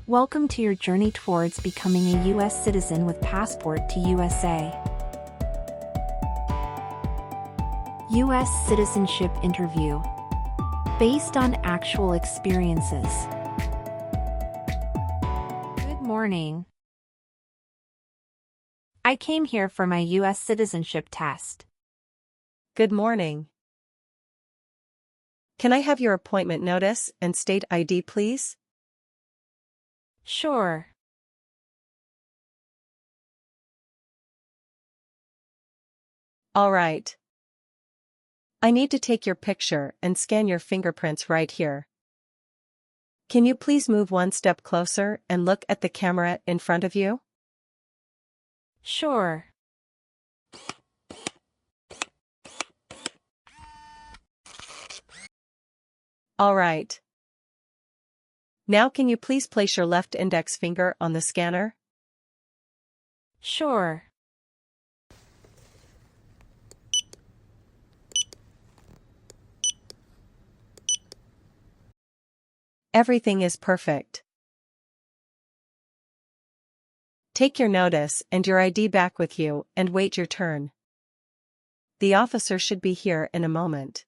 Welcome to your journey towards becoming a US citizen with passport to USA. US Citizenship Interview. Based on actual experiences. Good morning. I came here for my US citizenship test. Good morning. Can I have your appointment notice and state ID, please? Sure. All right. I need to take your picture and scan your fingerprints right here. Can you please move one step closer and look at the camera in front of you? Sure. All right. Now can you please place your left index finger on the scanner? Sure. Everything is perfect. Take your notice and your ID back with you and wait your turn. The officer should be here in a moment.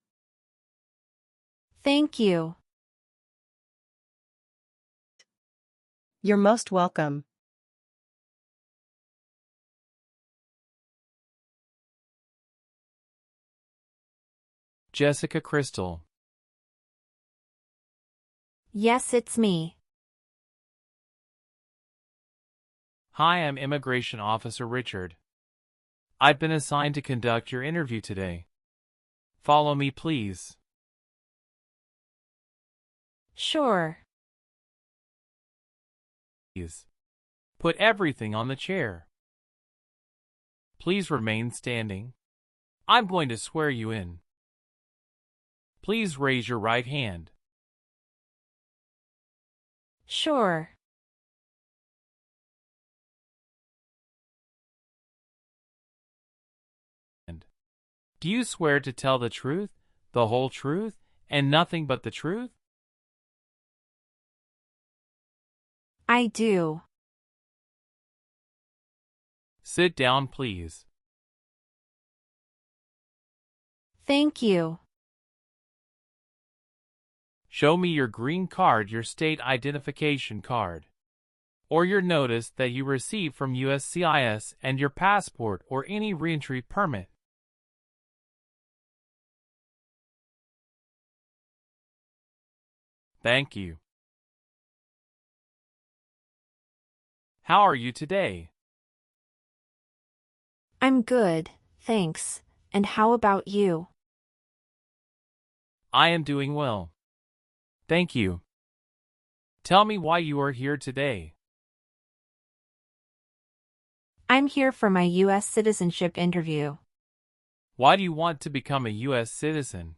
Thank you. You're most welcome. Jessica Crystal. Yes, it's me. Hi, I'm Immigration Officer Richard. I've been assigned to conduct your interview today. Follow me, please. Sure. Please. Put everything on the chair. Please remain standing. I'm going to swear you in. Please raise your right hand. Sure. Do you swear to tell the truth, the whole truth, and nothing but the truth? I do. Sit down, please. Thank you. Show me your green card, your state identification card, or your notice that you received from USCIS and your passport or any reentry permit. Thank you. How are you today? I'm good, thanks. And how about you? I am doing well. Thank you. Tell me why you are here today. I'm here for my US citizenship interview. Why do you want to become a U.S. citizen?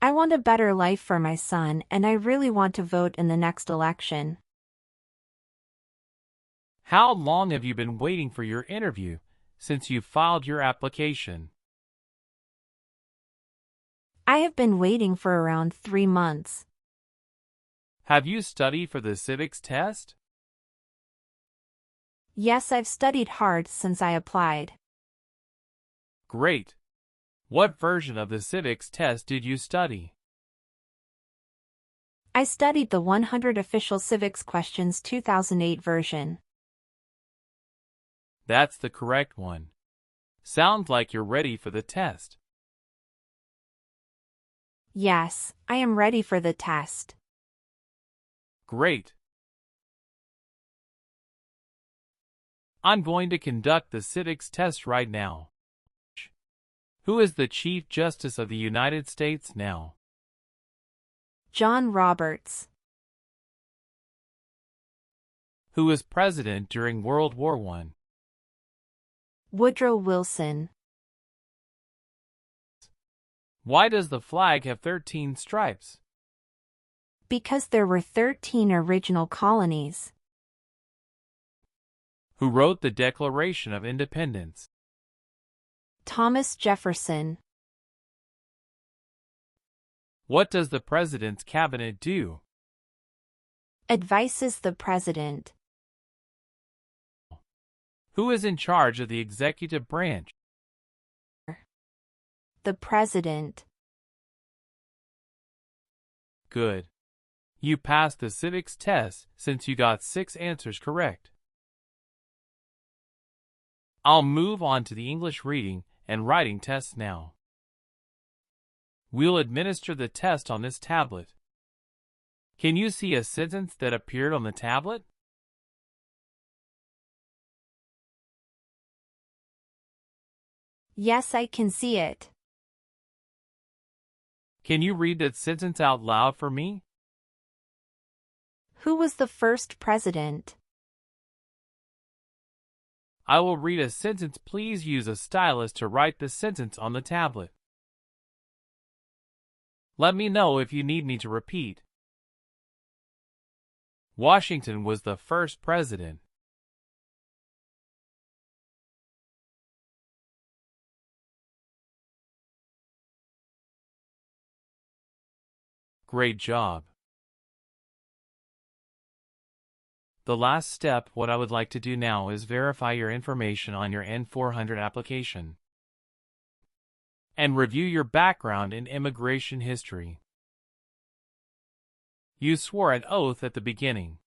I want a better life for my son, and I really want to vote in the next election. How long have you been waiting for your interview since you filed your application? I have been waiting for around 3 months. Have you studied for the civics test? Yes, I've studied hard since I applied. Great. What version of the civics test did you study? I studied the 100 Official Civics Questions 2008 version. That's the correct one. Sounds like you're ready for the test. Yes, I am ready for the test. Great. I'm going to conduct the civics test right now. Who is the Chief Justice of the United States now? John Roberts. Who was president during World War I? Woodrow Wilson. Why does the flag have 13 stripes? Because there were 13 original colonies. Who wrote the Declaration of Independence? Thomas Jefferson. What does the president's cabinet do? Advises the president. Who is in charge of the executive branch? The president. Good. You passed the civics test since you got 6 answers correct. I'll move on to the English reading and writing tests now. We'll administer the test on this tablet. Can you see a sentence that appeared on the tablet? Yes, I can see it. Can you read that sentence out loud for me? Who was the first president? I will read a sentence. Please use a stylus to write the sentence on the tablet. Let me know if you need me to repeat. Washington was the first president. Great job. The last step, what I would like to do now is verify your information on your N-400 application and review your background and immigration history. You swore an oath at the beginning.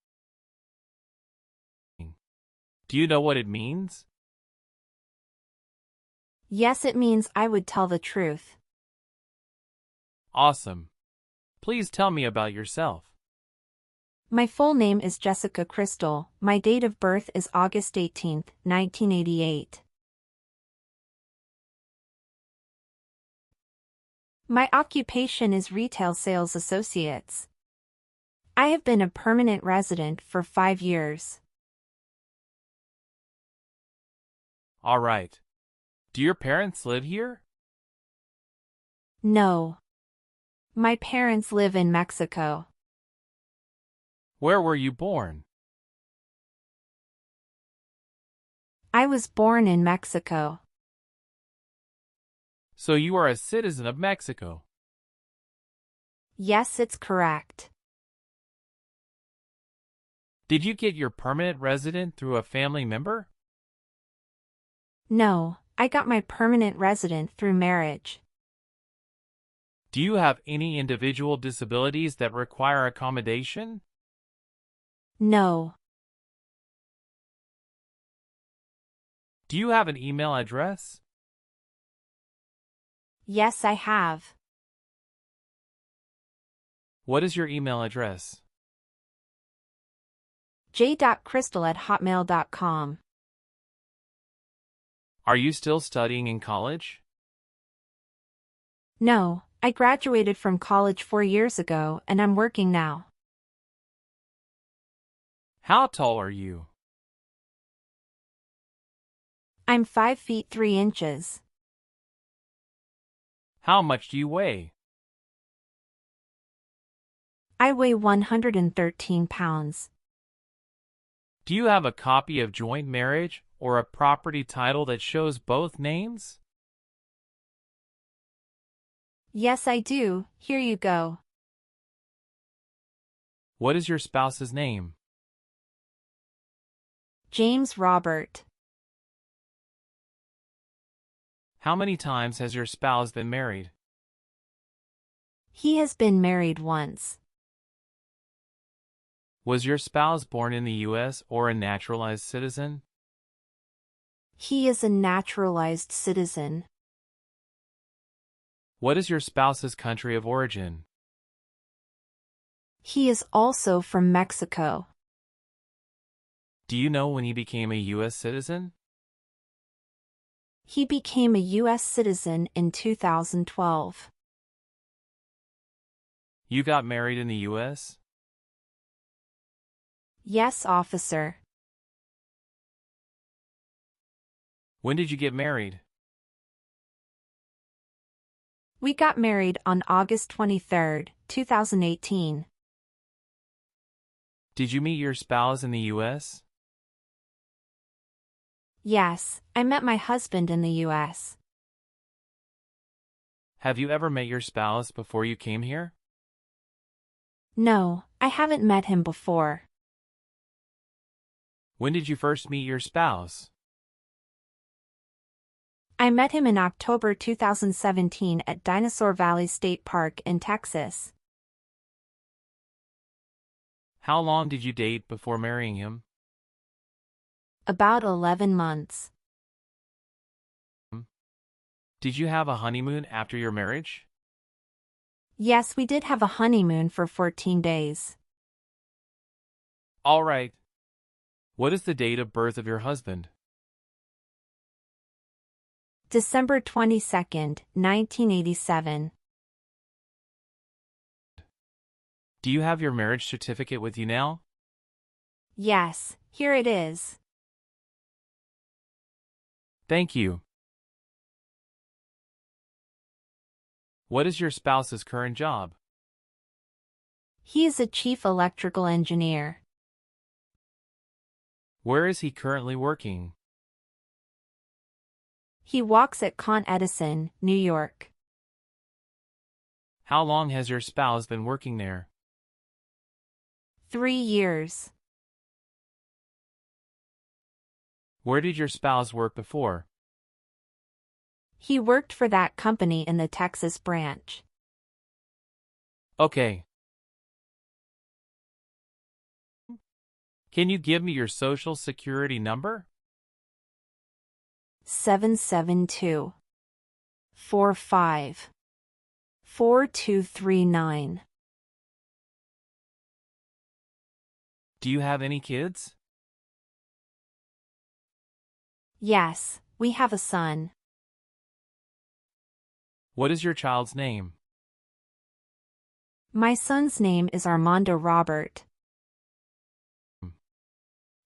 Do you know what it means? Yes, it means I would tell the truth. Awesome. Please tell me about yourself. My full name is Jessica Crystal. My date of birth is August 18, 1988. My occupation is retail sales associates. I have been a permanent resident for 5 years. All right. Do your parents live here? No. My parents live in Mexico. Where were you born? I was born in Mexico. So you are a citizen of Mexico. Yes, it's correct. Did you get your permanent resident through a family member? No, I got my permanent resident through marriage. Do you have any individual disabilities that require accommodation? No. Do you have an email address? Yes, I have. What is your email address? j.crystal@hotmail.com. Are you still studying in college? No, I graduated from college 4 years ago and I'm working now. How tall are you? I'm 5 feet 3 inches. How much do you weigh? I weigh 113 pounds. Do you have a copy of joint marriage or a property title that shows both names? Yes, I do. Here you go. What is your spouse's name? James Robert. How many times has your spouse been married? He has been married once. Was your spouse born in the U.S. or a naturalized citizen? He is a naturalized citizen. What is your spouse's country of origin? He is also from Mexico. Do you know when he became a U.S. citizen? He became a US citizen in 2012. You got married in the U.S.? Yes, officer. When did you get married? We got married on August 23, 2018. Did you meet your spouse in the U.S.? Yes, I met my husband in the US. Have you ever met your spouse before you came here? No, I haven't met him before. When did you first meet your spouse? I met him in October 2017 at Dinosaur Valley State Park in Texas. How long did you date before marrying him? About 11 months. Did you have a honeymoon after your marriage? Yes, we did have a honeymoon for 14 days. All right. What is the date of birth of your husband? December 22nd, 1987. Do you have your marriage certificate with you now? Yes, here it is. Thank you. What is your spouse's current job? He is a chief electrical engineer. Where is he currently working? He walks at Con Edison, New York. How long has your spouse been working there? 3 years. Where did your spouse work before? He worked for that company in the Texas branch. Okay. Can you give me your social security number? 772 45 4239. Do you have any kids? Yes, we have a son. What is your child's name? My son's name is Armando Robert.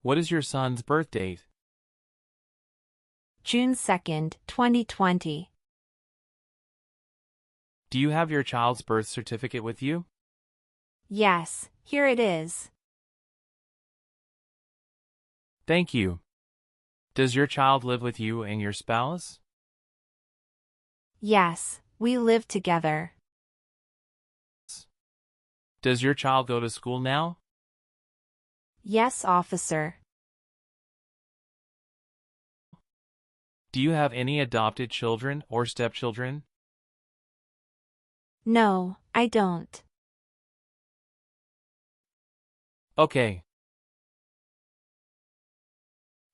What is your son's birth date? June 2nd, 2020. Do you have your child's birth certificate with you? Yes, here it is. Thank you. Does your child live with you and your spouse? Yes, we live together. Does your child go to school now? Yes, officer. Do you have any adopted children or stepchildren? No, I don't. Okay.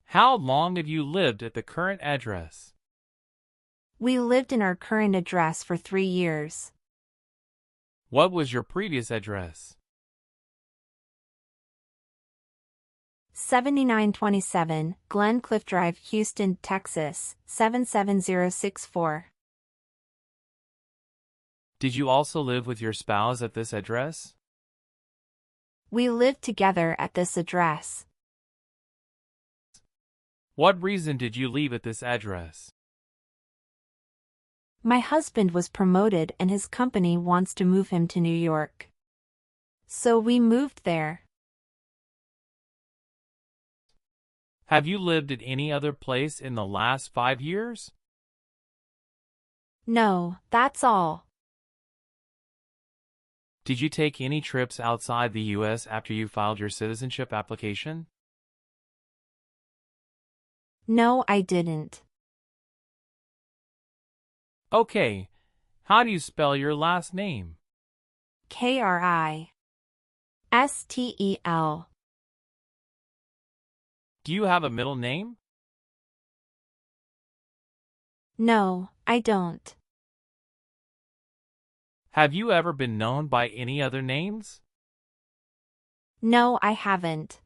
How long have you lived at the current address? We lived in our current address for 3 years. What was your previous address? 7927 Glencliff Drive, Houston, Texas, 77064. Did you also live with your spouse at this address? We lived together at this address. What reason did you leave at this address? My husband was promoted and his company wants to move him to New York. So we moved there. Have you lived at any other place in the last 5 years? No, that's all. Did you take any trips outside the U.S. after you filed your citizenship application? No, I didn't. Okay. How do you spell your last name? Kristel. Do you have a middle name? No, I don't. Have you ever been known by any other names? No, I haven't.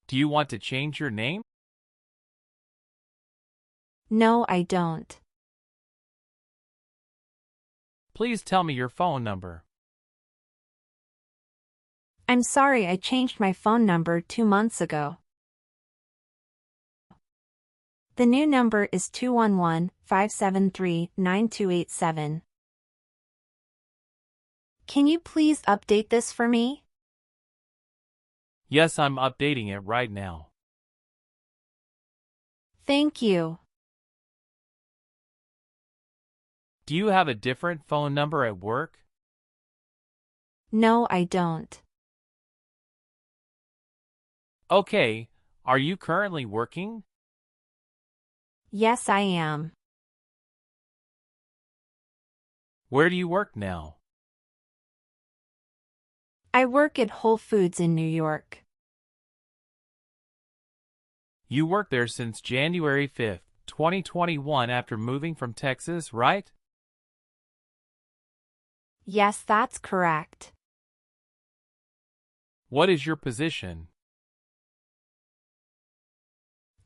Do you want to change your name? No, I don't. Please tell me your phone number. I'm sorry, I changed my phone number 2 months ago. The new number is 211-573-9287. Can you please update this for me? Yes, I'm updating it right now. Thank you. Do you have a different phone number at work? No, I don't. Okay, are you currently working? Yes, I am. Where do you work now? I work at Whole Foods in New York. You worked there since January 5th, 2021 after moving from Texas, right? Yes, that's correct. What is your position?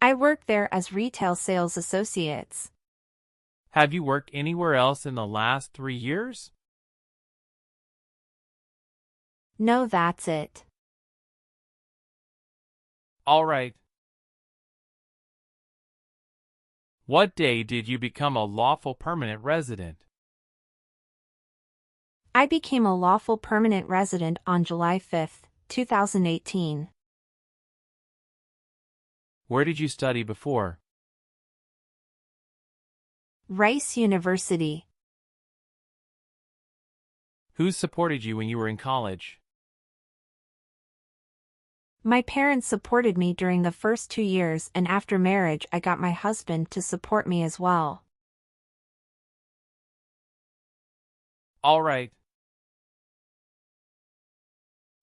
I work there as retail sales associates. Have you worked anywhere else in the last 3 years? No, that's it. All right. What day did you become a lawful permanent resident? I became a lawful permanent resident on July 5, 2018. Where did you study before? Rice University. Who supported you when you were in college? My parents supported me during the first 2 years, and after marriage I got my husband to support me as well. All right.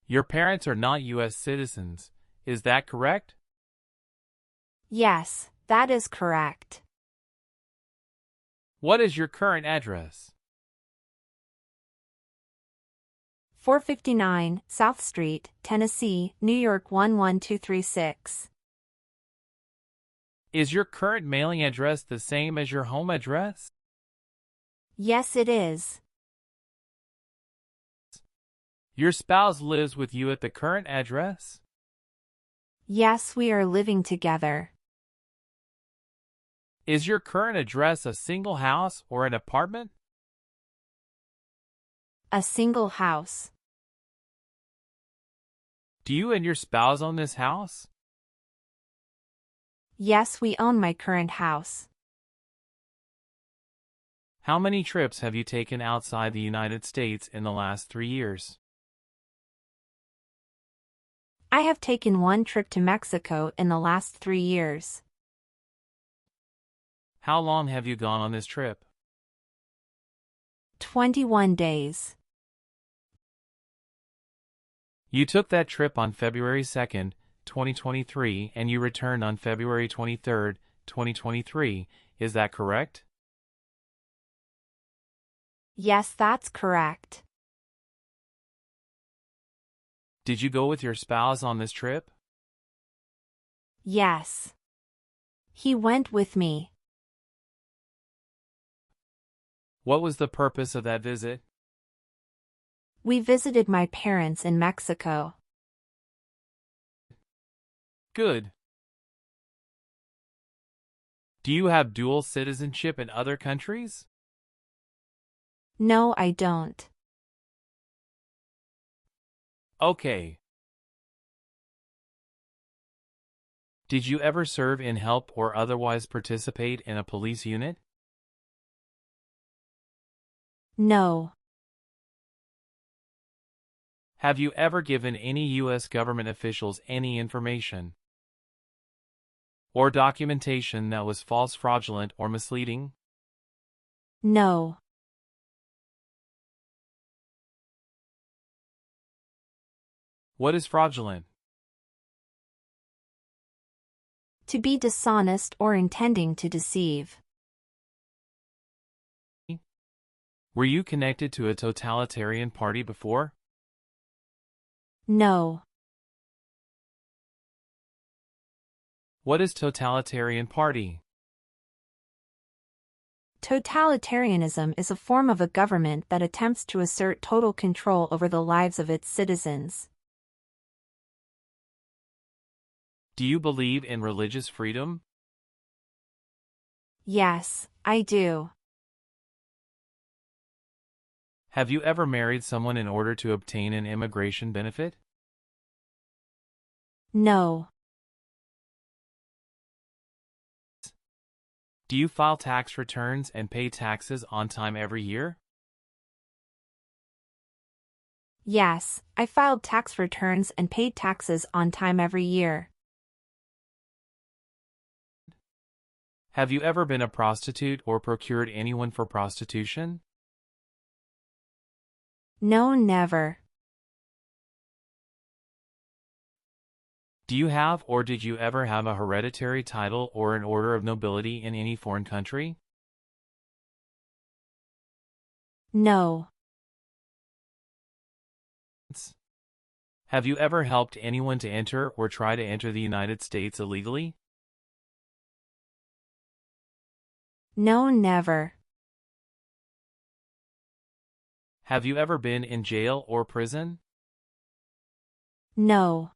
Your parents are not US citizens, is that correct? Yes, that is correct. What is your current address? 459 South Street, Tennessee, New York 11236. Is your current mailing address the same as your home address? Yes, it is. Your spouse lives with you at the current address? Yes, we are living together. Is your current address a single house or an apartment? A single house. Do you and your spouse own this house? Yes, we own my current house. How many trips have you taken outside the United States in the last 3 years? I have taken 1 trip to Mexico in the last 3 years. How long have you gone on this trip? 21 days. You took that trip on February 2nd, 2023, and you returned on February 23rd, 2023. Is that correct? Yes, that's correct. Did you go with your spouse on this trip? Yes. He went with me. What was the purpose of that visit? We visited my parents in Mexico. Good. Do you have dual citizenship in other countries? No, I don't. Okay. Did you ever serve in help or otherwise participate in a police unit? No. Have you ever given any U.S. government officials any information or documentation that was false, fraudulent, or misleading? No. What is fraudulent? To be dishonest or intending to deceive. Were you connected to a totalitarian party before? No. What is totalitarian party? Totalitarianism is a form of a government that attempts to assert total control over the lives of its citizens. Do you believe in religious freedom? Yes, I do. Have you ever married someone in order to obtain an immigration benefit? No. Do you file tax returns and pay taxes on time every year? Yes, I filed tax returns and paid taxes on time every year. Have you ever been a prostitute or procured anyone for prostitution? No, never. Do you have or did you ever have a hereditary title or an order of nobility in any foreign country? No. Have you ever helped anyone to enter or try to enter the United States illegally? No, never. Have you ever been in jail or prison? No.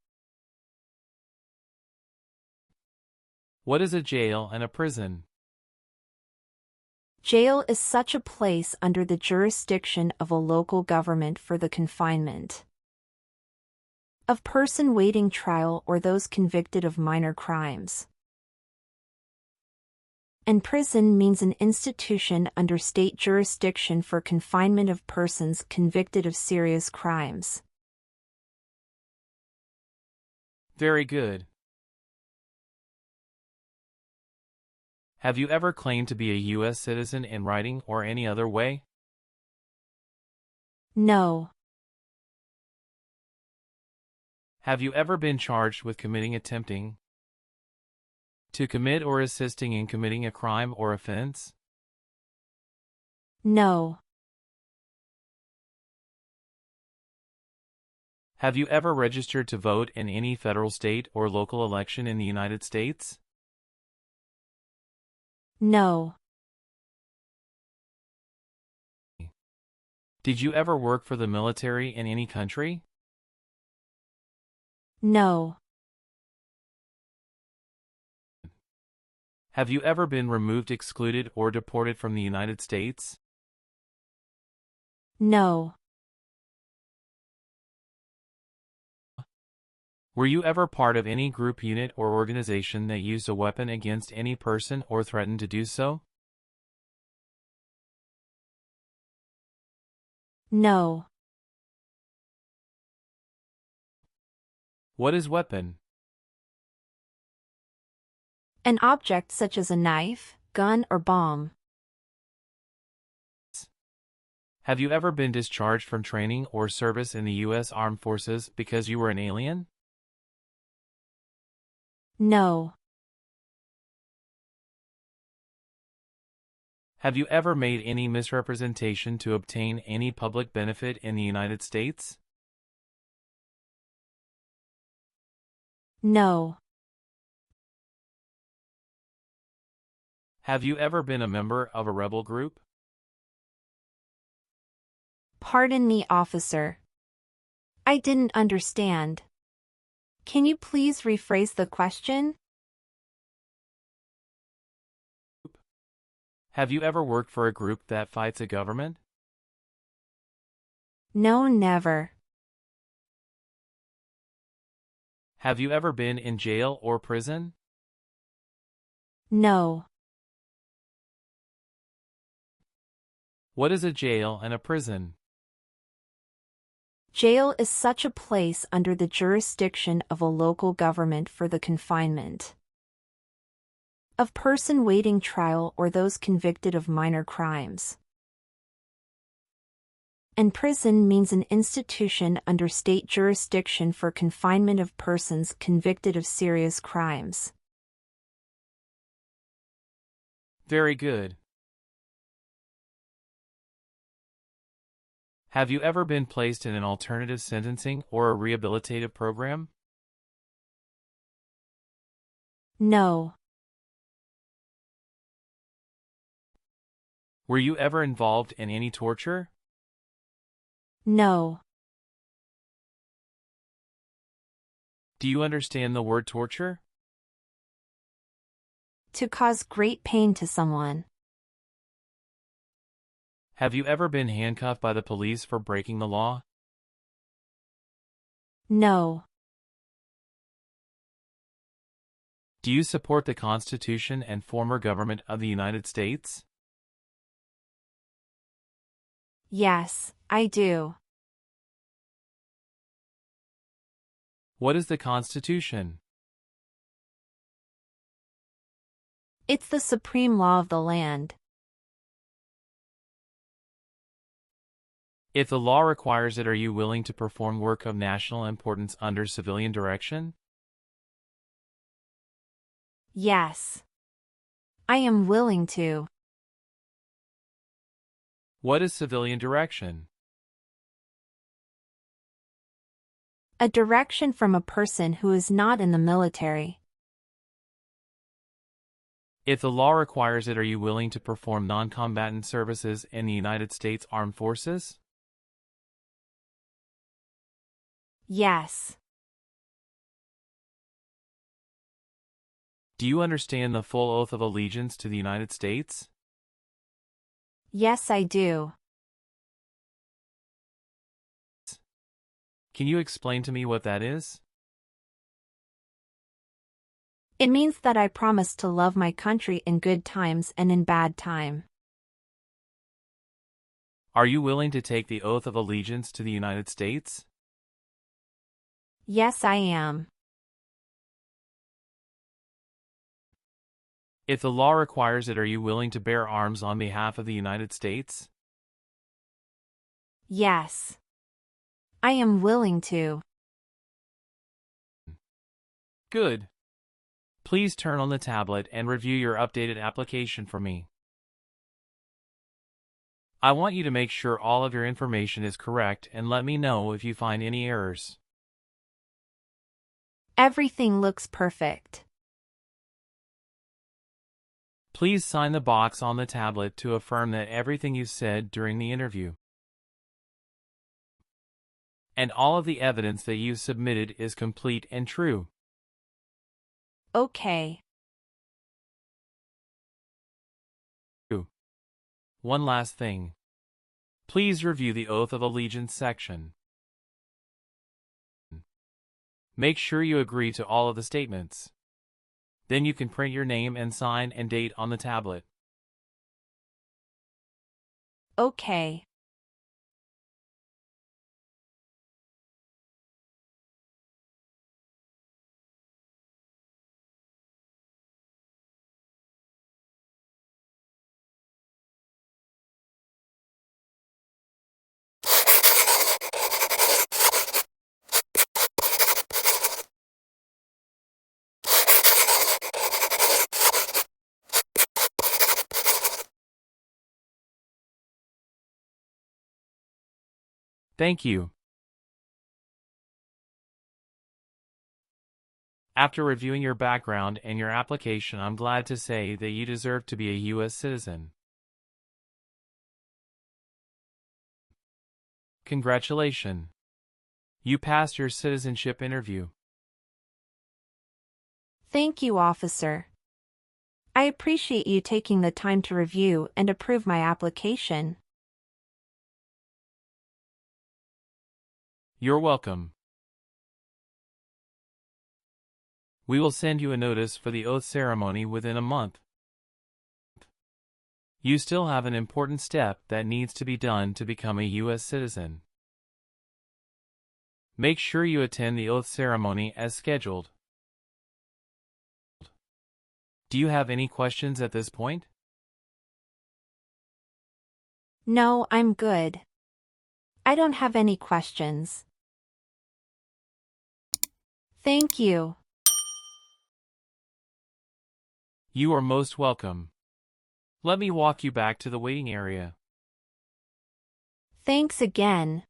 What is a jail and a prison? Jail is such a place under the jurisdiction of a local government for the confinement of person waiting trial or those convicted of minor crimes. And prison means an institution under state jurisdiction for confinement of persons convicted of serious crimes. Very good. Have you ever claimed to be a U.S. citizen in writing or any other way? No. Have you ever been charged with attempting to commit or assisting in committing a crime or offense? No. Have you ever registered to vote in any federal, state, or local election in the United States? No. Did you ever work for the military in any country? No. Have you ever been removed, excluded, or deported from the United States? No. Were you ever part of any group, unit, or organization that used a weapon against any person or threatened to do so? No. What is weapon? An object such as a knife, gun, or bomb. Have you ever been discharged from training or service in the U.S. Armed Forces because you were an alien? No. Have you ever made any misrepresentation to obtain any public benefit in the United States? No. Have you ever been a member of a rebel group? Pardon me, officer. I didn't understand. Can you please rephrase the question? Have you ever worked for a group that fights a government? No, never. Have you ever been in jail or prison? No. What is a jail and a prison? Jail is such a place under the jurisdiction of a local government for the confinement of person waiting trial or those convicted of minor crimes. And prison means an institution under state jurisdiction for confinement of persons convicted of serious crimes. Very good. Have you ever been placed in an alternative sentencing or a rehabilitative program? No. Were you ever involved in any torture? No. Do you understand the word torture? To cause great pain to someone. Have you ever been handcuffed by the police for breaking the law? No. Do you support the Constitution and former government of the United States? Yes, I do. What is the Constitution? It's the supreme law of the land. If the law requires it, are you willing to perform work of national importance under civilian direction? Yes. I am willing to. What is civilian direction? A direction from a person who is not in the military. If the law requires it, are you willing to perform non-combatant services in the United States Armed Forces? Yes. Do you understand the full oath of allegiance to the United States? Yes, I do. Can you explain to me what that is? It means that I promise to love my country in good times and in bad time. Are you willing to take the oath of allegiance to the United States? Yes, I am. If the law requires it, are you willing to bear arms on behalf of the United States? Yes. I am willing to. Good. Please turn on the tablet and review your updated application for me. I want you to make sure all of your information is correct and let me know if you find any errors. Everything looks perfect. Please sign the box on the tablet to affirm that everything you said during the interview and all of the evidence that you submitted is complete and true. Okay. One last thing. Please review the Oath of Allegiance section. Make sure you agree to all of the statements. Then you can print your name and sign and date on the tablet. Okay. Thank you. After reviewing your background and your application, I'm glad to say that you deserve to be a US citizen. Congratulations. You passed your citizenship interview. Thank you, officer. I appreciate you taking the time to review and approve my application. You're welcome. We will send you a notice for the oath ceremony within a month. You still have an important step that needs to be done to become a U.S. citizen. Make sure you attend the oath ceremony as scheduled. Do you have any questions at this point? No, I'm good. I don't have any questions. Thank you. You are most welcome. Let me walk you back to the waiting area. Thanks again.